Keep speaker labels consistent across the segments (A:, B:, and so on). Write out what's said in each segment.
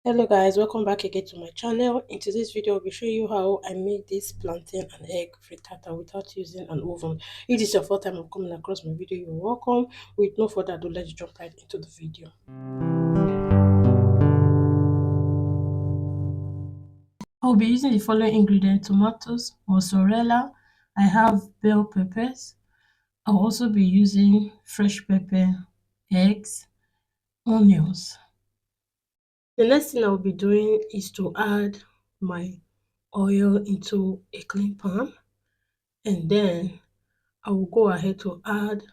A: Hello guys, welcome back again to my channel. In today's video I'll be showing you how I make this plantain and egg frittata without using an oven. If this is your first time of coming across my video, you're welcome. With no further ado, let's jump right into the video. I'll be using the following ingredients: tomatoes, mozzarella, I have bell peppers. I'll also be using fresh pepper, eggs, onions. The next thing I'll be doing is to add my oil into a clean pan, and then I will go ahead to add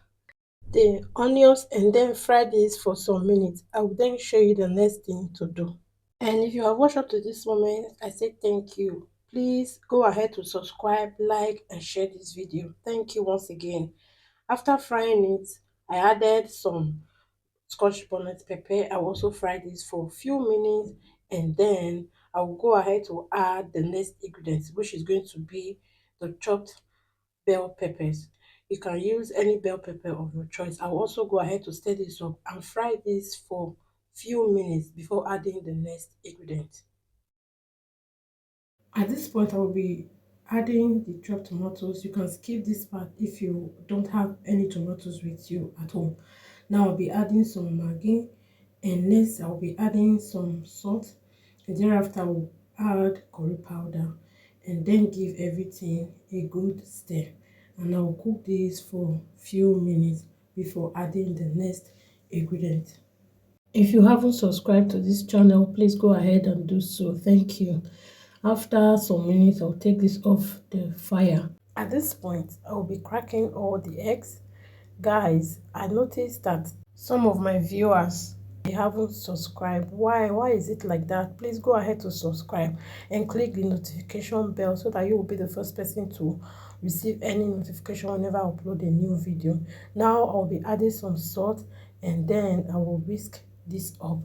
A: the onions and then fry this for some minutes. I will then show you the next thing to do. And if you have watched up to this moment, I say thank you. Please go ahead to subscribe, like, and share this video. Thank you once again. After frying it, I added some scotch bonnet pepper. I will also fry this for a few minutes, and then I will go ahead to add the next ingredient, which is going to be the chopped bell peppers. You can use any bell pepper of your choice. I will also go ahead to stir this up and fry this for few minutes before adding the next ingredient. At this point, I will be adding the chopped tomatoes. You can skip this part if you don't have any tomatoes with you at home. Now I'll be adding some maggi, and next I'll be adding some salt, and thereafter I will add curry powder, and then give everything a good stir. And I will cook this for few minutes before adding the next ingredient. If you haven't subscribed to this channel, please go ahead and do so. Thank you. After some minutes, I'll take this off the fire. At this point, I will be cracking all the eggs. Guys, I noticed that some of my viewers, they haven't subscribed. Why is it like that? Please go ahead to subscribe and click the notification bell so that you will be the first person to receive any notification whenever I upload a new video. Now I'll be adding some salt, and then I will whisk this up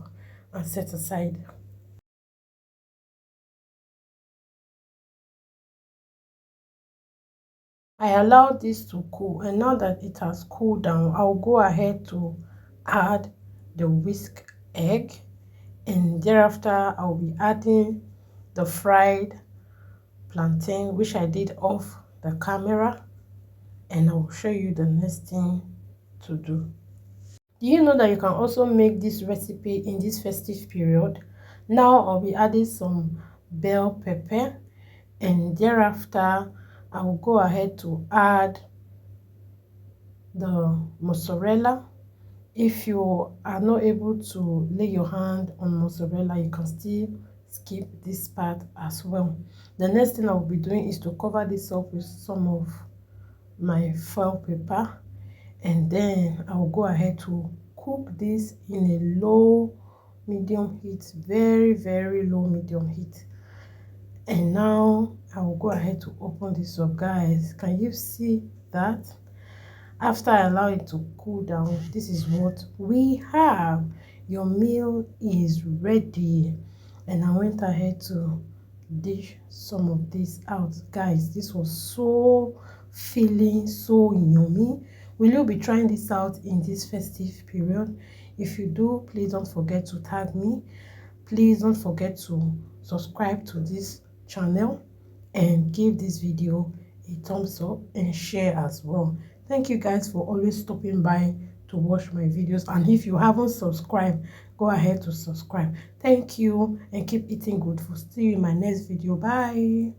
A: and set aside. I allow this to cool, and now that it has cooled down, I'll go ahead to add the whisk egg, and thereafter I'll be adding the fried plantain, which I did off the camera, and I'll show you the next thing to do. Do you know that you can also make this recipe in this festive period? Now I'll be adding some bell pepper, and thereafter I will go ahead to add the mozzarella. If you are not able to lay your hand on mozzarella, you can still skip this part as well. The next thing I will be doing is to cover this up with some of my foil paper, and then I will go ahead to cook this in a low medium heat, very low medium heat. And now I will go ahead to open this up. Guys, can you see that? After I allow it to cool down, this is what we have. Your meal is ready. And I went ahead to dish some of this out. Guys, this was so filling, so yummy. Will you be trying this out in this festive period? If you do, please don't forget to tag me. Please don't forget to subscribe to this channel and give this video a thumbs up and share as well. Thank you guys for always stopping by to watch my videos, and if you haven't subscribed, go ahead to subscribe. Thank you, and keep eating good food. See you in my next video. Bye.